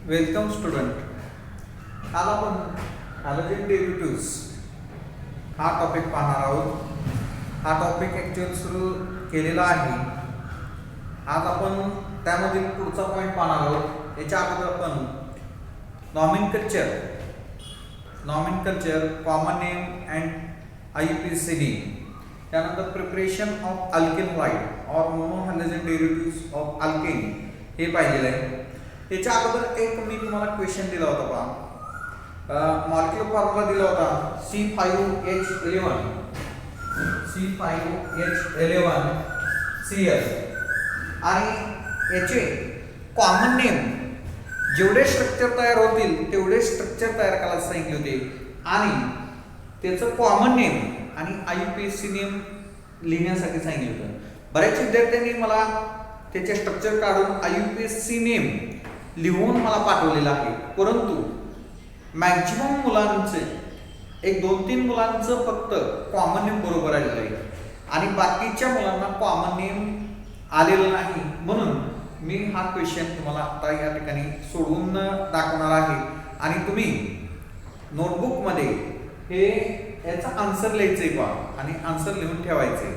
Welcome student. आज आपण halogen derivatives हा टॉपिक पाहणार आहोत. हा टॉपिक ॲक्च्युअली सुरू केलेला आहे. आज आपण त्यामधील पुढचा पॉईंट पाहणार आहोत. याच्या अगोदर आपण nomenclature, common name and IUPAC name, त्यानंतर प्रिपरेशन ऑफ अल्केन व्हाईट और मोनोहॅलोजन डेरिव्हेटिव्ह्ज ऑफ अल्केन हे पाहिलेलं आहे. याच्या अगोदर एक मी तुम्हाला क्वेश्चन दिला होता पहा. मॉलिक्युलर फॉर्म्युला दिला होता C5H11Cl आणि याचे कॉमन नेम जेवढे स्ट्रक्चर तयार होतील तेवढे स्ट्रक्चर तयार करायला सांगितले होते आणि त्याचं कॉमन नेम आणि IUPAC नेम लिहिण्यासाठी सांगितलं होतं. बऱ्याच विद्यार्थ्यांनी मला त्याचे स्ट्रक्चर काढून IUPAC नेम लिहून मला पाठवलेलं आहे, परंतु मॅक्झिमम मुलांचे 1-2-3 मुलांचं फक्त कॉमन नेम बरोबर आलेलं आहे आणि बाकीच्या मुलांना कॉमन नेम आलेलं नाही. म्हणून मी हा क्वेश्चन तुम्हाला आता या ठिकाणी सोडवून दाखवणार आहे आणि तुम्ही नोटबुकमध्ये हे याचा आन्सर लिहायचंय पहा आणि आन्सर लिहून ठेवायचंय.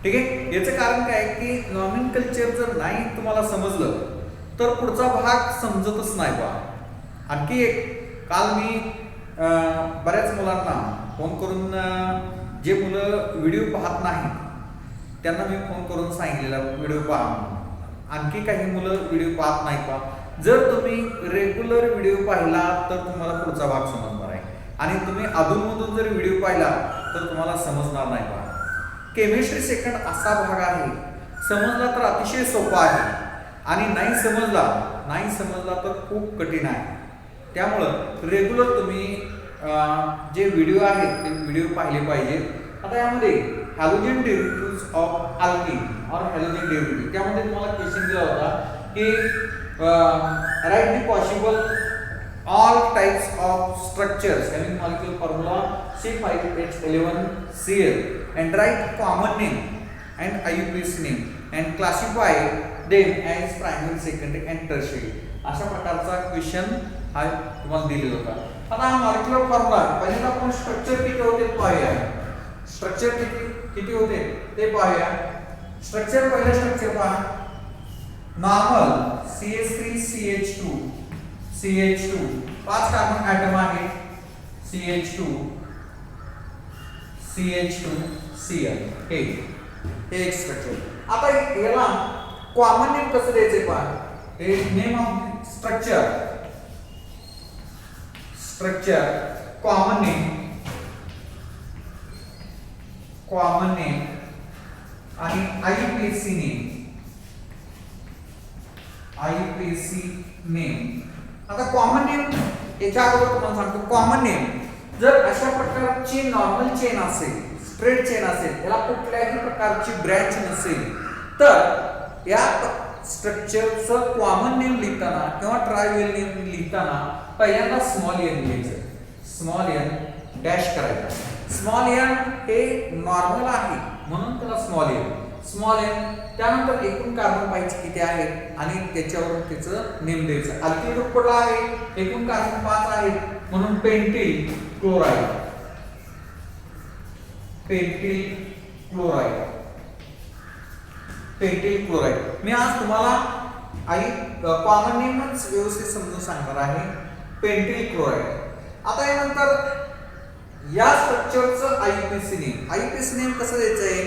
ठीक आहे. याचं कारण काय की नॉमेनकल्चर जर नाही तुम्हाला समजलं तर पुढचा भाग समजतच नाही बा. आणखी एक, काल मी बऱ्याच मुलांना फोन करून, जे मुलं व्हिडिओ पाहत नाहीत त्यांना मी फोन करून सांगितलेला व्हिडिओ पहा. आणखी काही मुलं व्हिडिओ पाहत नाहीत पहा. जर तुम्ही रेग्युलर व्हिडिओ पाहिला तर तुम्हाला पुढचा भाग समजणार आहे आणि तुम्ही अधूनमधून जर व्हिडिओ पाहिला तर तुम्हाला समजणार नाही पहा. केमिस्ट्री सेकंड असा भाग आहे, समजला तर अतिशय सोपा आहे आणि नाही समजला तर खूप कठीण आहे. त्यामुळं रेग्युलर तुम्ही जे व्हिडिओ आहेत ते व्हिडिओ पाहिले पाहिजे. आता यामध्ये हॅलोजन डेरिव्हेटिव्ह्ज ऑफ अल्केन और हॅलोजन डेरिव्हेटिव्ह, त्यामध्ये तुम्हाला क्वेश्चन दिला होता की write the possible all types of structures having molecular formula C5H11Cl and write common name and IUPAC name and classify them as primary, secondary and tertiary. अशा प्रकारचा question हा तुम्हाला दिलेला होता. आता हा मॉलिक्युलर फॉर्म्युला पहिल्यांदा आपण स्ट्रक्चर किती होते पाहूया. स्ट्रक्चर किती होते ते पाहूया. पहिलं स्ट्रक्चर पहा. नॉर्मल CH3CH2 5 कार्बन ऍटम आहे. CH2Cl हे एक स्ट्रक्चर. आता याला कॉमन नेम कसं द्यायचे पहा. हे name of structure common name आणि IUPAC नेम. आता कॉमन नेम याच्या अगोदर तुम्हाला सांगतो. कॉमन नेम जर अशा प्रकारची नॉर्मल चेन असेल, स्ट्रेट चेन असेल, याला कुठल्याही प्रकारची ब्रँच नसेल तर या स्ट्रक्चरचं कॉमन नेम लिहिताना किंवा ट्रायव्हल नेम लिहिताना पहिल्यांदा स्मॉल n लिहायचं. स्मॉल n डॅश करायचा. स्मॉल n हे नॉर्मल आहे म्हणून त्याला स्मॉल n. त्यानंतर एकूण कार्बन पाहिजे किती आहेत आणि त्याच्यावर त्याचं नेम द्यायचं. अल्किल ग्रुप कुठला आहे, एकूण कार्बन 5 आहेत म्हणून पेंटिल क्लोराईड. मी आज तुम्हाला कॉमन नेमच व्यवस्थित समजून सांगणार आहे. Pentyl chloride. आता यानंतर या स्ट्रक्चरचं IUPAC नेम कसं द्यायचं आहे.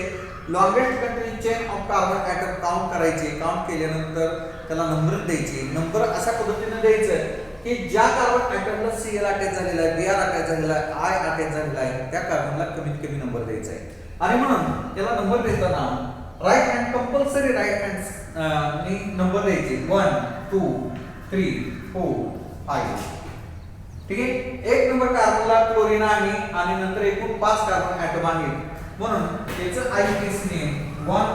Longest country chain of carbon atom count करायचे. काउंट केल्यानंतर त्याला नंबर द्यायचे. नंबर अशा पद्धतीने द्यायचं की ज्या कार्बन ऍटमला Cl अटॅच झालेला आहे, Br अटॅच झालेला आहे, I अटॅच झालेला आहे त्या कार्बनला कमीत कमी नंबर द्यायचा आहे. आणि म्हणून त्याला नंबर देताना right hand compulsory right hand number द्यायचे 1 2 3 4 5. ठीक आहे. एक नंबर कार्बनला क्लोरीन आहे आणि नंतर एकूण 5 कार्बन ऍटम आहेत म्हणून याचं IUPAC नेम 1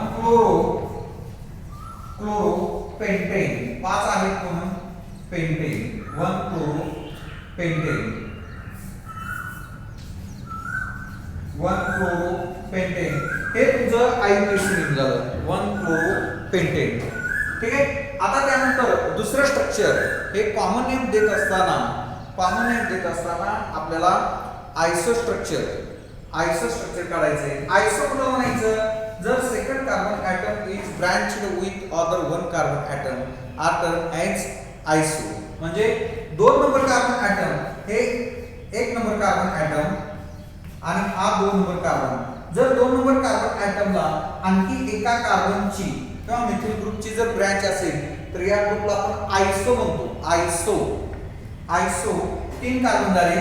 क्लोरोपेंटेन. 5 आहेत म्हणून पेंटेन. 1 क्लोरोपेंटेन. हे तुमचं IUPAC नेम झालं. 1 क्लोरो पेंटेन. ठीक आहे. आता त्यानंतर दुसरं स्ट्रक्चर हे कॉमन नेम देत असताना आपल्याला आयसो स्ट्रक्चर काढायचे. आयसो कुठं म्हणायचं, जर second carbon atom is branched with other one carbon atom are term as iso. म्हणजे 2 नंबर कार्बन ॲटम हे 1 नंबर कार्बन ॲटम आणि हा 2 नंबर कार्बन, जर 2 नंबर कार्बन ॲटमला आणखी एका कार्बनची किंवा मिथिल ग्रुपची जर ब्रँच असेल तर या ग्रुपला आपण आयसो म्हणतो. आयसो 3 कार्बन झाले,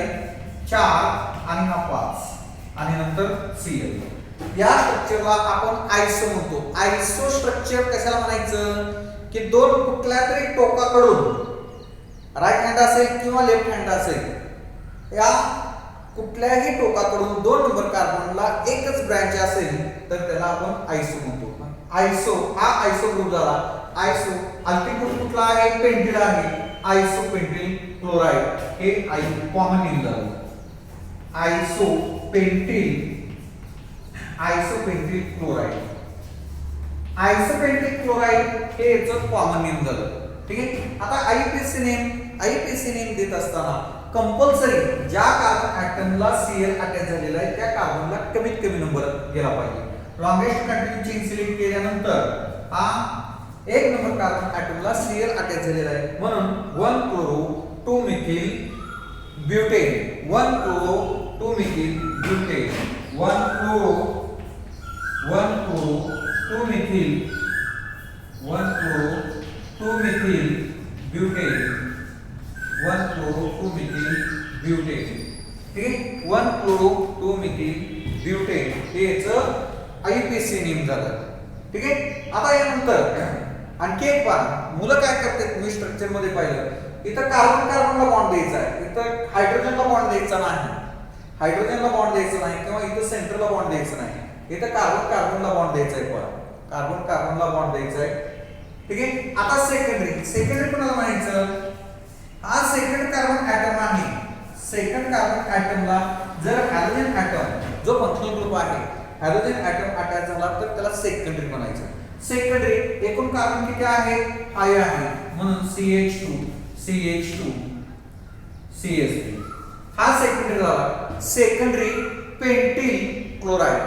4 आणि हा 5 आणि नंतर Cl. या स्ट्रक्चरला आपण आयसो म्हणतो. आयसो स्ट्रक्चर कशाला म्हणायचं की दोन कुठल्या तरी टोकाकडून राईट हँड असेल किंवा लेफ्ट हँड असेल, या कुठल्याही टोकाकडून 2 नंबर कार्बनला एकच ब्रँच असेल तर त्याला आपण आयसो म्हणतो. आयसो हा आयसो ग्रुप झाला. आयसो अल्फिक ग्रुप कुठला आहे, पेंटिल आहे. आयसो पेंटिल क्लोराइड हे कॉमन नेम झालं. आयसो पेंटिल क्लोराइड. आयसो पेंटिल क्लोराइड हे याचं कॉमन नेम झालं. ठीक आहे. आता आयपीसी नेम देत असताना कंपल्सरी ज्या कार्बन ॲटमला Cl अटॅच झालेला आहे त्या कार्बनला कमीत कमी नंबर गेला पाहिजे. लॉंगेस्ट कंटिन्यू चेन सिलेक्ट केल्यानंतर हा 1 नंबर कार्बन ॲटमला Cl अटॅच झालेला आहे म्हणून 1 chloro 2 methyl butane. 1 chloro 2 methyl butane. 1 chloro 2 methyl 1 chloro 2 methyl butane. 1 chloro 2 methyl butane. ठीक आहे. 1 क्लोरो 2 मिथिल ब्युटेन हे याचं आयपीसी नेम झालं. ठीक आहे. आता यानंतर आणखी एक पहा, मुलं काय करतात मी स्ट्रक्चर मध्ये पाहिलं, इथं कार्बनला बॉन्ड द्यायचा आहे, इथं हायड्रोजनला बॉन्ड द्यायचा नाही किंवा इथं सेंटरला बॉन्ड द्यायचा नाही, इथं कार्बनला बॉन्ड द्यायचा आहे. कार्बनला बॉन्ड द्यायचा आहे. ठीक आहे. आता सेकंडरी कोणाला म्हणायचं, हा सेकंड कार्बन ॲटम आहे. सेकंड कार्बन ॲटमला जर हॅलोजन ॲटम जो फंक्शनल ग्रुप आहे हॅलोजन ॲटम अटॅच झाला तर त्याला सेकंडरी म्हणायचं. सेकंडरी एकूण कार्बन किती आहे, 5 आहे म्हणून CH2 CH3 हा सेकंडरी झाला. Secondary pentyl chloride.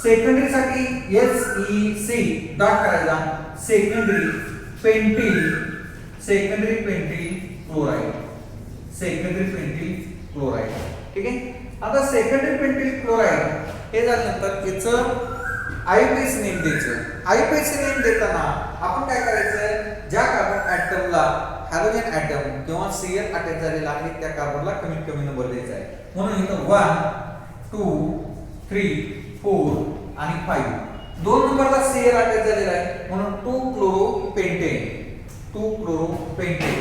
सेकंडरी साठी SEC डॉट करायचा. Secondary pentyl chloride. ठीक आहे. आता सेकंडरी पेंटिल क्लोराइड हे झाल्यानंतर याचं आयपीसी नेम द्यायचं. आयपीसी नेम देताना आपण काय करायचं, ज्या कार्बन ॲटमला हॅलोजन ॲटम किंवा Cl अटॅच झालेला आहे त्या कार्बनला कमीत कमी नंबर द्यायचा आहे. म्हणून इथं 1 2 3 4 आणि 5. 2 नंबरला Cl अटॅच झालेला आहे म्हणून 2 क्लोरो पेंटेन. 2 क्लोरो पेंटेन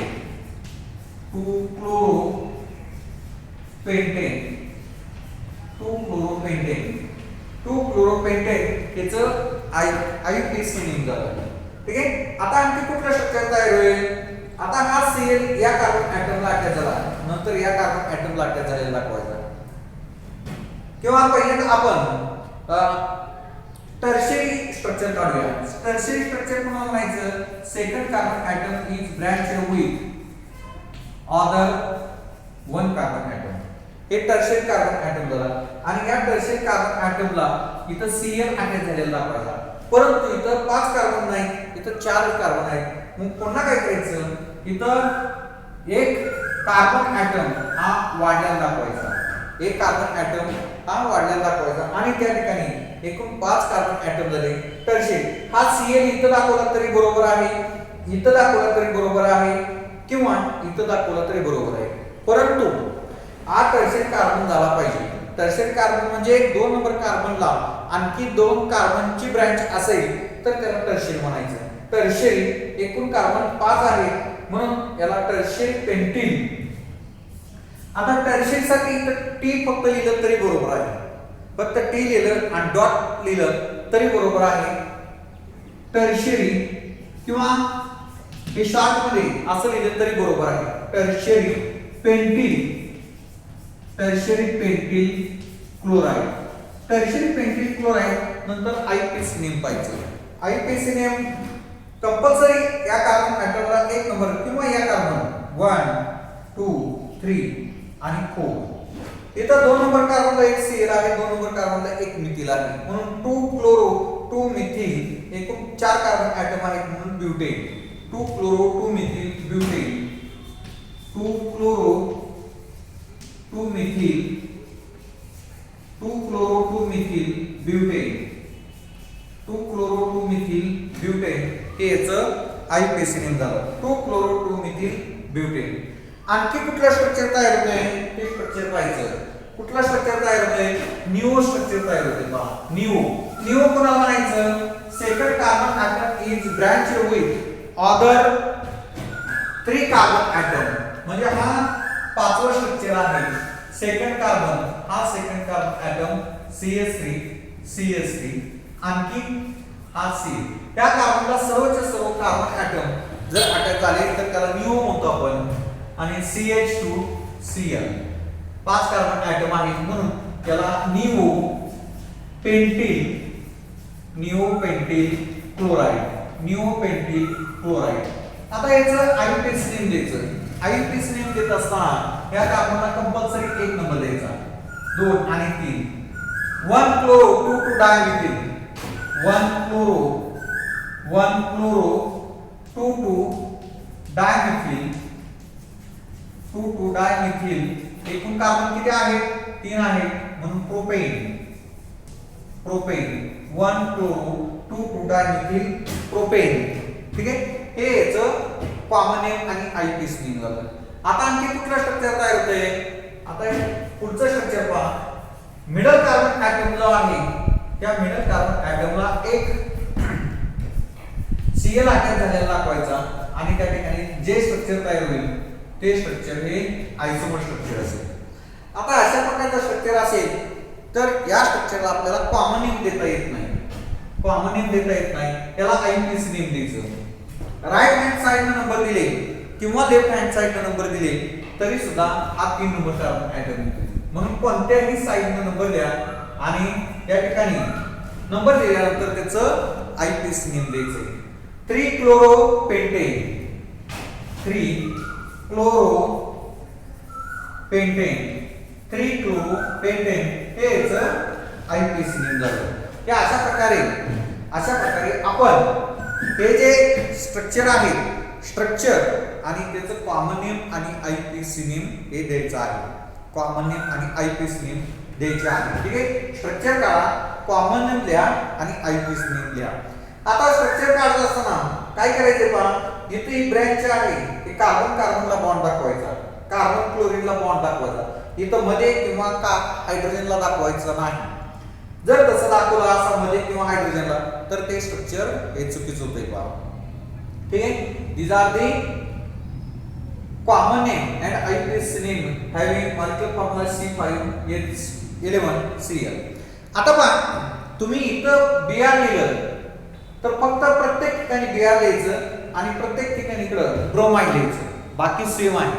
याचं आयपीसी नेम झालं. ठीक आहे. आता आणखी कुठलं स्ट्रक्चर तयार होईल, आता हा Cl या कार्बन ॲटमला अटॅच झाला, नंतर या कार्बन ॲटमला अटॅच झालेला दाखवायचा. किंवा पहिल्यांदा आपण टर्शियरी स्ट्रक्चर काढूया. टर्शियरी स्ट्रक्चर कोणाला म्हणायचं, second carbon atom is branched with other one carbon atom. हे टर्शियरी कार्बन ॲटम झाला आणि या टर्शियरी कार्बन ॲटमला इथं Cl अटॅच झालेला दाखवायचा. परंतु इथं 5 कार्बन नाही, इथं 4 कार्बन आहेत. मग पुन्हा काय करायचं, इथं एक कार्बन ॲटम हा वाढलेला दाखवायचा. एक कार्बन ॲटम हा वाढलेला दाखवायचा आणि त्या ठिकाणी एकूण 5 कार्बन ॲटम झाले. टर्शियरी हा Cl इथं दाखवला तरी बरोबर आहे, इथं दाखवला तरी बरोबर आहे किंवा इथं दाखवला तरी बरोबर आहे. परंतु हा टर्शियरी कार्बन झाला पाहिजे. टर्शियरी कार्बन म्हणजे 2 नंबर कार्बनला आणखी 2 कार्बनची ब्रँच असेल तर त्याला टर्शियरी म्हणायचं. टर्शियरी एकूण कार्बन 5 आहे म्हणून याला टर्शियरी पेंटिल. आता टर्शियरी साठी T फक्त लिहिलं तरी बरोबर आहे, फक्त T लिहिलं आणि डॉट लिहिलं तरी बरोबर आहे. टर्शियरी किंवा हे शॉर्ट मध्ये असं लिहिलं तरी बरोबर आहे. Tertiary pentyl chloride. Tertiary pentyl chloride नंतर आयपीसी नेम पाहिजे. आयपीसी नेम कंपल्सरी या कार्बन ऍटमला 1 नंबर किंवा या कार्बन 1 2 3 आणि 4. इथं 2 नंबर कार्बनला एक Cl आहे, 2 नंबर कार्बनला एक मिथिल आहे, म्हणून 2 क्लोरो 2 मिथिल एकूण 4 कार्बन ऍटम आहेत म्हणून butane. 2 chloro 2 methyl butane. 2 chloro 2 methyl 2 chloro 2 methyl butane. 2 chloro 2 methyl butane हे याचं आयपीसी नेम झालं. 2 क्लोरो 2 मिथिल ब्युटेन. आणखी कुठलं स्ट्रक्चर तयार होतंय ते स्ट्रक्चर पाहायचं. कुठलं स्ट्रक्चर तयार होतंय? निओ स्ट्रक्चर तयार होते. पहा निओ. निओ कोणाला म्हणायचं? Second carbon atom is branched with other 3 carbon atom. म्हणजे हा 5वं स्ट्रक्चर आहे. सेकंड कार्बन हा second carbon atom CH3 CH3 आणखी हा C. त्या कार्बनला सर्वच्या सर्व कार्बन ऍटम जर अटॅच झाले तर त्याला निओ म्हणतो आपण. आणि CH2 Cl 5 कार्बन ऍटम आहेत म्हणून त्याला neo pentyl chloride. Neo pentyl chloride. आता याचं आयपीसी नेम द्यायचं. आयपीसी नेम देत असताना या कार्बनला कंपल्सरी 1 नंबर द्यायचा. 2 आणि 3. 1 chloro 2 two dimethyl. 1 chloro 2 two dimethyl. 2 two dimethyl एकूण कार्बन किती आहेत? 3 आहेत म्हणून propane. 1 chloro 2 two dimethyl propane. ठीक आहे. हे याचं कॉमन नेम आणि आयपीसी नेम झालं. आता आणखी कुठलं स्ट्रक्चर तयार होतंय? आता पुढचं स्ट्रक्चर पहा. मिडल कार्बन ऍटम जो आहे त्या मिडल कार्बन ऍटमला एक Cl अटॅच झालेला दाखवायचा आणि त्या ठिकाणी जे स्ट्रक्चर तयार होईल ते स्ट्रक्चर हे आयसोमर स्ट्रक्चर असेल. आता अशा प्रकारचं स्ट्रक्चर असेल तर या स्ट्रक्चरला आपल्याला कॉमन नेम देता येत नाही. कॉमन नेम देता येत नाही, त्याला आयपीसी नेम द्यायचं. राईट हँड साइडने नंबर दिले किंवा लेफ्ट हँड साइडने नंबर दिले तरी सुद्धा हा 3 नंबर कार्बन ऍटम येतो. म्हणून कोणत्याही साइडने नंबर द्या आणि या ठिकाणी नंबर दिल्यानंतर त्याचं आयपीसी नेम द्यायचं. 3 chloro pentane. 3 chloro pentane. 3 chloro pentane हे याचं आयपीसी नेम झालं. या अशा प्रकारे आपण हे जे स्ट्रक्चर आहे स्ट्रक्चर आणि त्याचं कॉमन नेम आणि आयपीसी नेम हे द्यायचं आहे. कॉमन नेम आणि आयपीसी नेम द्यायचे आहे. ठीक आहे. स्ट्रक्चर काढा, कॉमन नेम लिहा आणि आयपीसी नेम लिहा. आता स्ट्रक्चर काढत असताना काय करायचे पहा. इथे ही ब्रँच आहे हे कार्बनला बॉन्ड दाखवायचा. कार्बन क्लोरीनला बॉन्ड दाखवायचा. इथं मध्ये किंवा हायड्रोजनला दाखवायचं नाही. जर तसं दाखवलं असं मध्ये किंवा हायड्रोजनला तर ते स्ट्रक्चर हे चुकीचं होतंय पहा. ठीक आहे. These are the common name and IPC name having molecular formula C5H11Cl. आता पहा तुम्ही इथं Br लिहिलं तर फक्त प्रत्येक ठिकाणी Br लिहायचं आणि प्रत्येक ठिकाणी इकडं ब्रोमाइड लिहायचं. बाकी सेम आहे.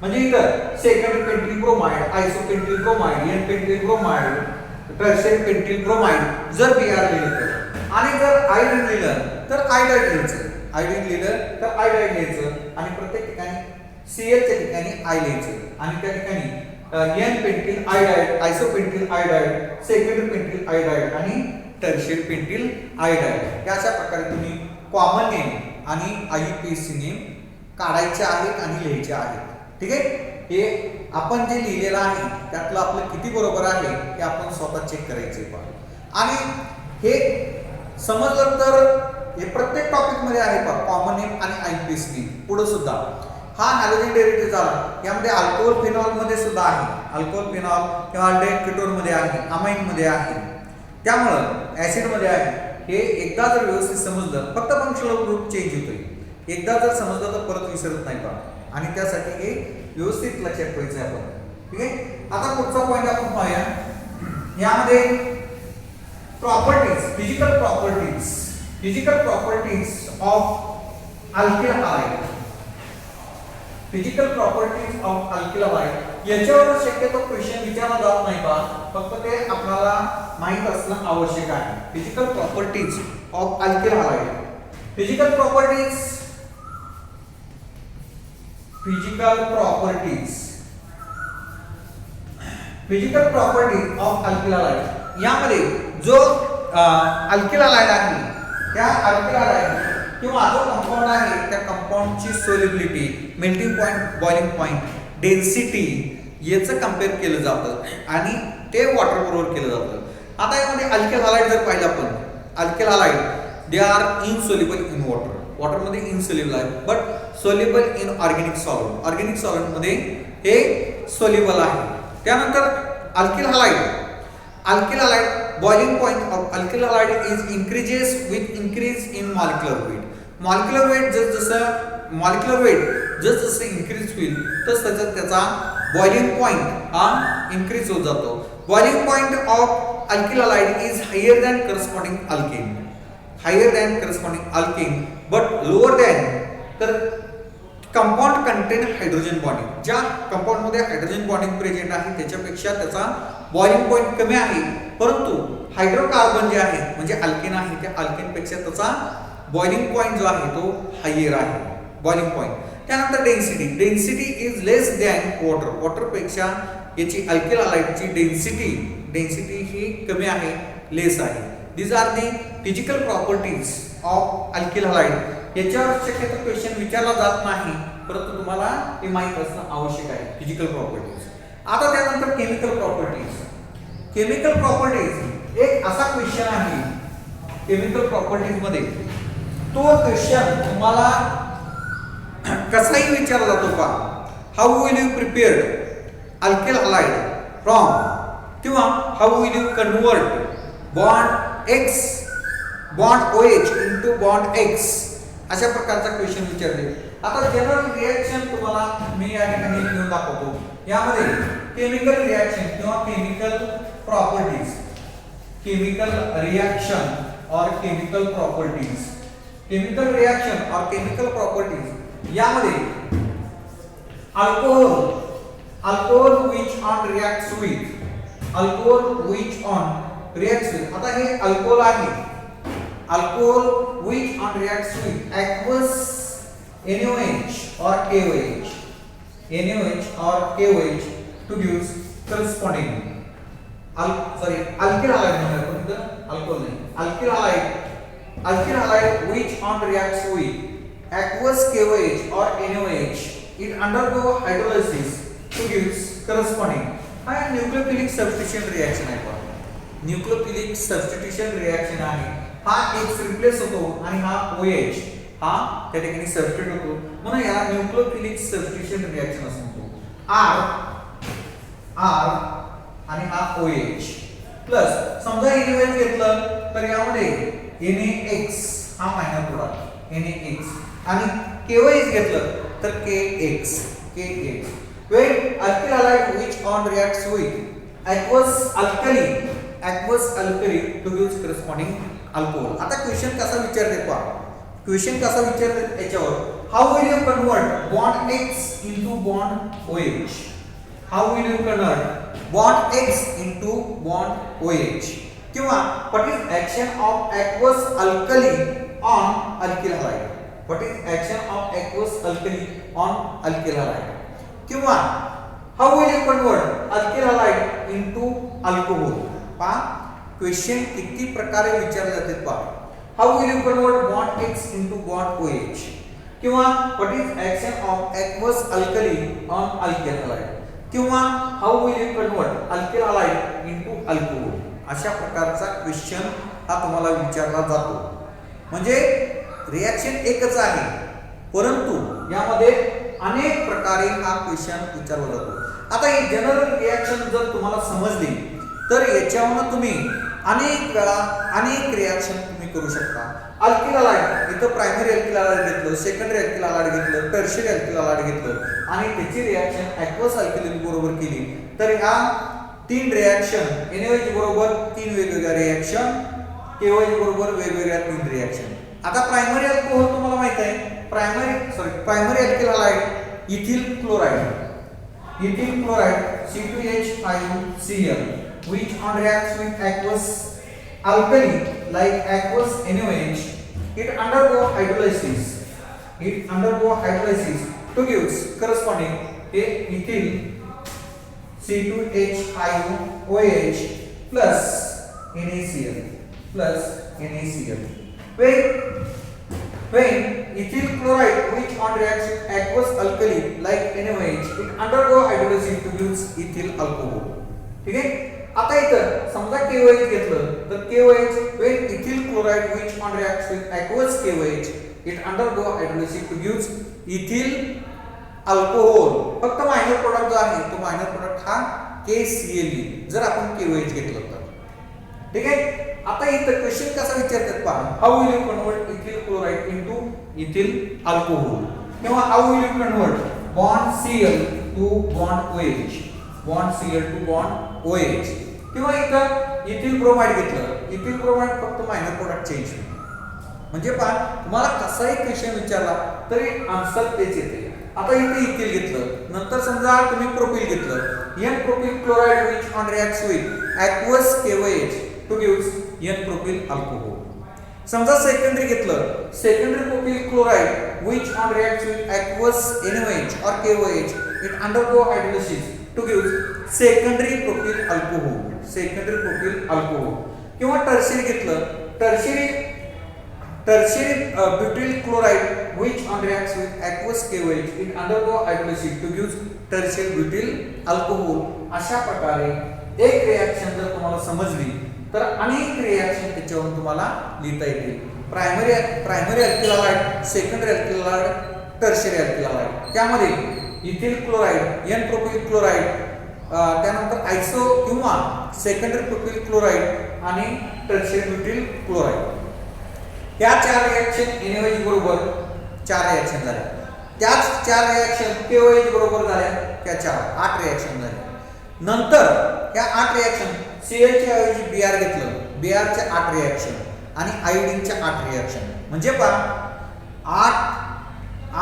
म्हणजे इथं secondary pentyl bromide, isopentyl bromide, n pentyl bromide, tertiary pentyl bromide जर Br लिहिलं तर. आणि जर आयोडीन लिहिलं तर आयोडाइड लिहायचं. आयोडीन लिहिलं तर आयोडाइड लिहायचं आणि प्रत्येक ठिकाणी Cl च्या ठिकाणी I लिहायचं आणि त्या ठिकाणी n pentyl iodide, isopentyl iodide, secondary pentyl iodide आणि टर्शियरी पेंटिल आयोडाइड. या अशा प्रकारे तुम्ही कॉमन नेम आणि आयपीसी नेम काढायचे आहेत आणि लिहायचे आहेत. ठीक आहे. हे आपण जे लिहिलेलं आहे त्यातलं आपलं किती बरोबर आहे हे आपण स्वतः चेक करायचे पहा. आणि हे समजलं तर हे प्रत्येक टॉपिक मध्ये आहे पहा कॉमन नेम आणि आयपीसी नेम. पुढे सुद्धा हा हॅलोजन डेरिव्हेटिव्ह झाला. यामध्ये अल्कोहोल फिनॉल मध्ये सुद्धा आहे. अल्कोहोल फिनॉल किंवा अल्डेहाइड कीटोन मध्ये आहे, अमाइन मध्ये आहे, त्यामुळं ऍसिड मध्ये आहे. हे एकदा जर व्यवस्थित समजलं फक्त फंक्शनल ग्रुप चेंज होतोय. एकदा जर समजलं तर परत विसरत नाही पहा. आणि त्यासाठी हे व्यवस्थित लक्षात ठेवायचं आहे आपण. ठीक आहे. आता पुढचा पॉइंट आपण पाहूया. यामध्ये properties, physical properties of alkyl halide. Physical properties of alkyl halide याच्यावर शक्यतो क्वेश्चन विचारला जात नाही पहा. फक्त ते आपल्याला माहित असणं आवश्यक आहे. Physical properties of alkyl halide. Physical properties of alkyl halide. यामध्ये जो अल्किल हलाइड आहे त्या अल्किल हलाइड किंवा जो कंपाऊंड आहे त्या कंपाऊंडची solubility, melting point, boiling point, density याचं कंपेअर केलं जातं आणि ते वॉटर बरोबर केलं जातं. आता यामध्ये अल्किल हलाइड जर पाहिलं आपण, alkyl halide they are insoluble in water. वॉटरमध्ये इनसोल्युबल आहे but soluble in organic solvent. Organic सॉल्व्हेंटमध्ये हे सोल्युबल आहे. त्यानंतर alkyl halide boiling point of alkyl halide is increases with increase in molecular weight. molecular weight जसं increase होईल तसं त्याचा boiling point हा increase होत जातो. boiling point of alkyl halide is higher than corresponding alkene but lower than तर compound content hydrogen bonding. ज्या compound मध्ये हायड्रोजन बॉन्डिंग प्रेझेंट आहे त्याच्यापेक्षा त्याचा बॉइलिंग पॉइंट कमी आहे, परंतु हायड्रोकार्बन जे आहे म्हणजे अल्केन आहे त्या अल्केन पेक्षा त्याचा बॉइलिंग पॉइंट जो आहे तो हायर आहे. Boiling point. त्यानंतर density is less than water. Water पेक्षा याची अल्किल हलाइडची डेन्सिटी ही कमी आहे, लेस आहे. These are the physical properties of alkyl halide. याच्यावर शक्यतो क्वेश्चन विचारला जात नाही, परंतु तुम्हाला हे माहित असणं आवश्यक आहे. Physical properties. आता त्यानंतर केमिकल प्रॉपर्टीज एक असा क्वेश्चन आहे केमिकल प्रॉपर्टीज मध्ये, तो क्वेश्चन तुम्हाला कसाही विचारला जातो का, how will you prepare alkyl halide from, किंवा how will you convert bond OH into bond X, अशा प्रकारचा क्वेश्चन विचारले. आता जनरल रिएक्शन तुम्हाला मी या ठिकाणी लिहून दाखवतो. यामध्ये केमिकल रिएक्शन किंवा केमिकल प्रॉपर्टीज, केमिकल रिएक्शन और केमिकल प्रॉपर्टीज, केमिकल रिएक्शन और केमिकल प्रॉपर्टीज. यामध्ये alcohol which on reacts with, आता हे अल्कोहोल आहे. Alcohol which on reacts with aqueous NaOH or KOH to give corresponding alkyl halide म्हणून आपण alcohol नाही, alkyl halide which on reacts with aqueous KOH or NaOH, it undergo hydrolysis to give corresponding. हा nucleophilic substitution reaction आहे. Nucleophilic substitution reaction आहे. हा X replace होतो आणि हा OH हा त्या ठिकाणी सबस्टिट्यूट होतो, म्हणून याला न्यूक्लियोफिलिक सबस्टिट्यूशन रिएक्शन असं म्हणतो. R आणि हा OH प्लस समजा NaOH घेतलं तर यामध्ये NaX हा मायनर प्रोडक्ट NaX आणि KOH घेतलं तर KX. When alkyl halide which on reacts with aqueous alkali to give corresponding alcohol. आता क्वेश्चन कसा विचारते पहा, क्वेश्चन कसा विचारते याच्यावर, how will you convert bond X into bond OH, how will you convert bond X into bond OH, किंवा what is action of aqueous alkali on alkyl halide, what is action of aqueous alkali on alkyl halide, किंवा how will you convert alkyl halide into alcohol. पहा question किती प्रकारे विचारले जाते पहा. how will you convert bond X into bond OH, किंवा what is action of aqueous alkali on alkyl halide, किंवा how will you convert alkyl halide into alcohol. अशा प्रकारचा क्वेश्चन हा तुम्हाला विचारला जातो. म्हणजे रिएक्शन एकच आहे, परंतु यामध्ये अनेक प्रकारे हा क्वेश्चन विचारला जातो. आता ही जनरल रिएक्शन जर तुम्हाला समजली तर याच्यावरून तुम्ही अनेक वेळा अनेक रिएक्शन तुम्ही करू शकता. अल्किल हलाइड इथं प्रायमरी अल्किल हलाइड घेतलं, सेकंडरी अल्किल हलाइड घेतलं, टर्शियरी अल्किल हलाइड घेतलं आणि त्याची रिएक्शन ॲक्वस अल्कली बरोबर केली तर ह्या तीन रिएक्शन NaOH बरोबर तीन वेगवेगळ्या रिएक्शन, KOH बरोबर वेगवेगळ्या तीन रिएक्शन. आता प्रायमरी अल्कोहोल तुम्हाला माहित आहे, primary alkyl halide ethyl chloride C2H5Cl which on reacts with aqueous alkali like aqueous NaOH, it undergo hydrolysis. It undergo hydrolysis to gives corresponding a ethyl C2H5OH plus NaCl plus NaCl. When ethyl chloride which on reacts with aqueous alkali like NaOH, it undergo hydrolysis to gives ethyl alcohol. ठीक आहे. आता इथं समजा KOH घेतलं तर KOH when ethyl chloride which on reacts with aqueous KOH, it undergo hydrolysis to gives ethyl alcohol. फक्त minor product जो आहे तो मायनर प्रोडक्ट हा KCl जर आपण KOH घेतलं तर. ठीक आहे. आता इथं क्वेश्चन कसा विचारतात पहा, how will you convert ethyl chloride into ethyl alcohol किंवा how will you convert bond Cl to bond OH, bond Cl to bond OH किंवा इथं इथिल ब्रोमाइड घेतलं, इथिल ब्रोमाइड फक्त मायनर प्रोडक्ट चेंज होईल. म्हणजे पहा तुम्हाला कसाही क्वेश्चन विचारला तरी आन्सर तेच येते. आता इथे इथिल घेतलं, नंतर समजा तुम्ही प्रोपिल घेतलं, N propyl chloride which on reacts with aqueous KOH to gives N propyl alcohol. समजा सेकंडरी घेतलं, secondary propyl chloride which on reacts with aqueous NaOH or KOH, it undergo hydrolysis to gives secondary propyl alcohol, secondary propyl alcohol. किंवा tertiary घेतलं, tertiary butyl chloride which on reacts with aqueous KOH, it undergo hydrolysis to gives tertiary butyl alcohol. अशा प्रकारे एक reaction जर तुम्हाला समजली तर अनेक रिएक्शन त्याच्यावरून तुम्हाला लिहिता येतील. Primary alkyl halide, secondary alkyl halide, tertiary alkyl halide. त्यामध्ये ethyl chloride, N propyl chloride, त्यानंतर आयसो किंवा सेकंडरी प्रोपिल क्लोराइड आणि टर्शियरी ब्युटिल क्लोराइड. या चार रिएक्शन NaOH बरोबर चार रिएक्शन झाल्या. त्याच चार रिएक्शन KOH बरोबर झाल्या, त्या 8 रिएक्शन झाल्या. नंतर या 8 रिएक्शन Cl च्या ऐवजी Br घेतलं, Br च्या 8 रिएक्शन आणि आयोडीनच्या 8 रिएक्शन. म्हणजे पहा 8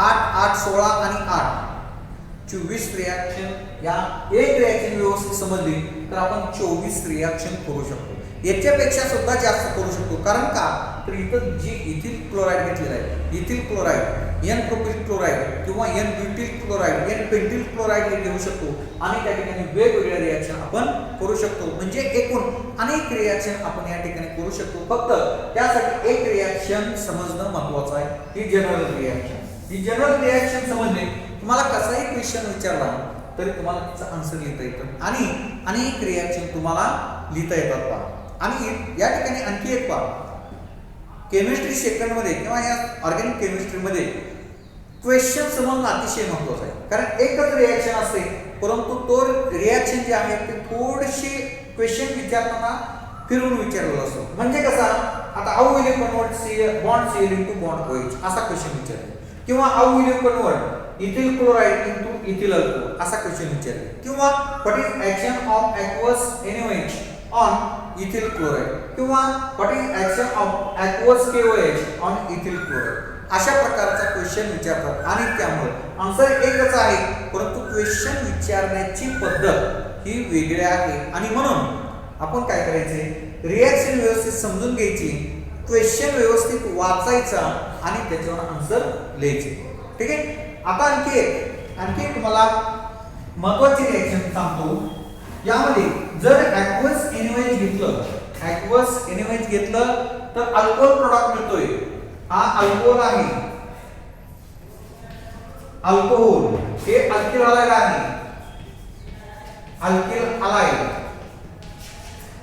8 8 16 आणि 8 24 रिएक्शन. या एक रिएक्शन व्यवस्थित समजली तर आपण 24 रिएक्शन करू शकतो. याच्यापेक्षा सुद्धा जास्त करू शकतो. कारण का तर इथं जी इथिल क्लोराइड घेतलेला आहे, ethyl chloride, N propyl chloride किंवा N butyl chloride, N pentyl chloride हे घेऊ शकतो आणि त्या ठिकाणी वेगवेगळ्या रिएक्शन आपण करू शकतो. म्हणजे एकूण अनेक रिएक्शन आपण या ठिकाणी करू शकतो. फक्त त्यासाठी एक रिएक्शन समजणं महत्त्वाचं आहे, ती जनरल रिएक्शन. ही जनरल रिएक्शन समजणे तुम्हाला कसाही क्वेश्चन विचारला तरी तुम्हाला त्याचा आन्सर लिहिता येतं आणि अनेक रिएक्शन तुम्हाला लिहिता येतात पहा. आणि या ठिकाणी आणखी एक पहा, केमिस्ट्री सेकंड मध्ये किंवा या ऑर्गॅनिक केमिस्ट्री मध्ये क्वेश्चन समजणं अतिशय महत्त्वाचं आहे. कारण एकच रिएक्शन असते परंतु तो रिएक्शन जे आहे ते थोडेसे क्वेश्चन विचारताना फिरून विचारलेला असतो. म्हणजे कसा, आता how will you convert bond Cl into bond OH असा क्वेश्चन विचारला किंवा how will you convert ethyl chloride into ethyl alcohol असा क्वेश्चन विचारला किंवा what is action of aqueous NaOH on ethyl chloride किंवा what is action of aqueous KOH on ethyl chloride अशा प्रकारचा question विचारतात. आणि त्यामुळे आन्सर एकच आहे परंतु क्वेश्चन विचारण्याची पद्धत ही वेगळी आहे. आणि म्हणून आपण काय करायचे, रिएक्शन व्यवस्थित समजून घ्यायची, क्वेश्चन व्यवस्थित वाचायचा आणि त्याच्यावर आन्सर लिहायचे. ठीक आहे. आता आणखी एक तुम्हाला महत्त्वाची रिएक्शन सांगतो. यामध्ये जर aqueous NaOH घेतलं तर अल्कोहोल प्रोडक्ट मिळतोय. हा अल्कोहोल आहे, अल्कोहोल हे अल्किल हलाइड आहे, अल्किल हलाइड.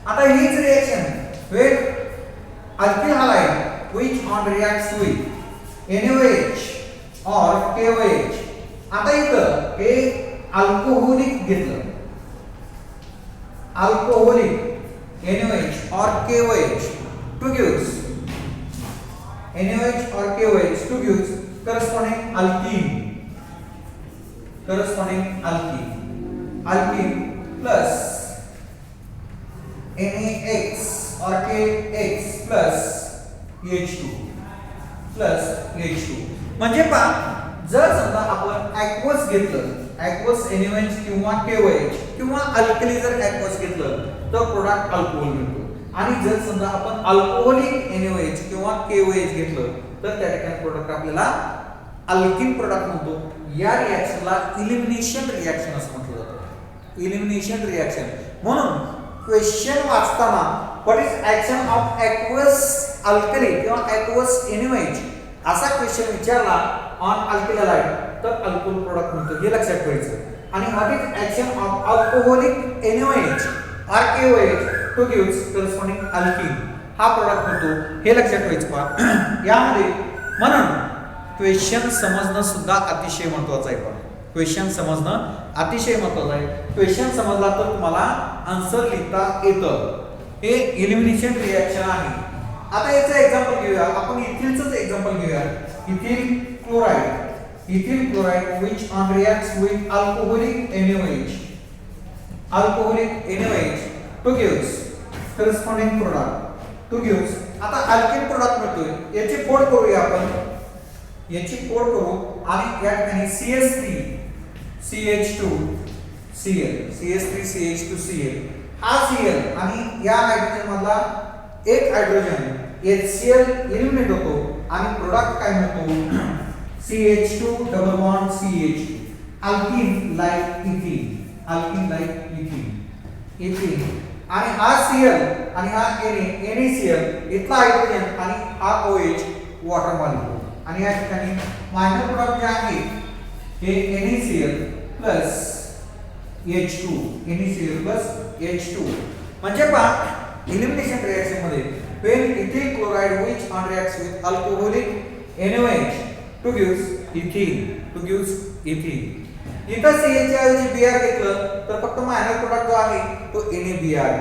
आता हीच reaction with alkyl halide which on reacts with NaOH or KOH. आता इथं हे अल्कोहोलिक घेतलं, alcoholic NaOH or KOH to gives NaOH or KOH to gives corresponding alkene plus NaX or KX plus H2 म्हणजे पहा जर समजा आपण aqueous घेतलं, aqueous NaOH किंवा KOH किंवा अल्कली जर ॲक्वस घेतलं तर प्रोडक्ट अल्कोहोल मिळतो. आणि जर समजा आपण अल्कोहोलिक NaOH किंवा KOH घेतलं तर त्या ठिकाणी प्रोडक्ट आपल्याला अल्किन प्रोडक्ट म्हणतो. या रिॲक्शनला इलिमिनेशन रिॲक्शन असं म्हटलं जातं. Elimination reaction. म्हणून क्वेश्चन वाचताना what is action of aqueous alkali किंवा ॲक्वस NaOH असा क्वेश्चन विचारला ऑन अल्किल हॅलाइड तर अल्कोहोल प्रोडक्ट म्हणतो, हे लक्षात ठेवायचं. आणि what is action of alcoholic NaOH or KOH to gives corresponding alkene, हा प्रोडक्ट म्हणतो, हे लक्षात ठेवायचं. पहा यामध्ये म्हणून क्वेश्चन समजणं सुद्धा अतिशय महत्त्वाचं आहे. पण क्वेश्चन समजणं अतिशय महत्त्वाचं आहे. क्वेश्चन समजला तर तुम्हाला आन्सर लिहिता येतं. हे इलिमिनेशन रिॲक्शन आहे. आता याचं एक्झाम्पल घेऊया आपण. इथिलचंच एक्झाम्पल घेऊया. Ethyl chloride which on reacts with alcoholic NaOH to gives corresponding product to gives. आता अल्किन प्रोडक्ट मिळतोय, याची फोड करूया आपण. याची फोड करू आणि या ठिकाणी CH3CH2Cl हा Cl आणि या हायड्रोजन मधला एक हायड्रोजन HCl इलिमिनेट होतो आणि प्रोडक्ट काय मिळतो CH2 double bond CH2 alkene like इथिन आणि हा Cl आणि हा NaCl इथला हायड्रोजन आणि हा OH वॉटर मॉलिक्यूल. आणि या ठिकाणी मायनर प्रोडक्ट जे आहे हे NaCl प्लस H2 म्हणजे पहा इलिमिनेशन रिएक्शन मध्ये when ethyl chloride which on reacts with alcoholic NaOH to gives ethene. इथं CH च्या ऐवजी Br घेतलं तर फक्त मायनर प्रोडक्ट जो आहे तो NaBr.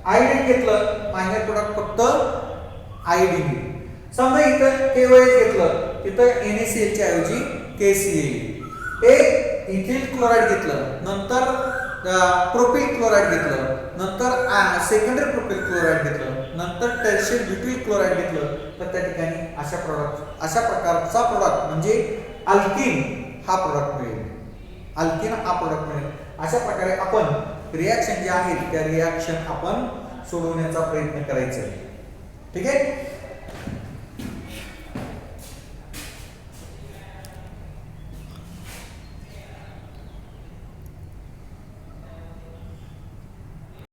आयोडीन घेतलं मायनर प्रोडक्ट फक्त आयोडीन. समजा इथं KOH घेतलं तिथं NaCl च्या ऐवजी KCl. एक इथिल क्लोराइड घेतलं नंतर प्रोपिल क्लोराइड घेतलं नंतर सेकंडरी प्रोपिल क्लोराइड घेतलं नंतर टर्शियरी ब्युटिल क्लोराइड घेतलं तर त्या ठिकाणी अशा प्रकारचा प्रोडक्ट म्हणजे अल्किन हा प्रोडक्ट मिळेल. अशा प्रकारे आपण रिॲक्शन जे आहेत त्या रिॲक्शन आपण सोडवण्याचा प्रयत्न करायचा. ठीक आहे.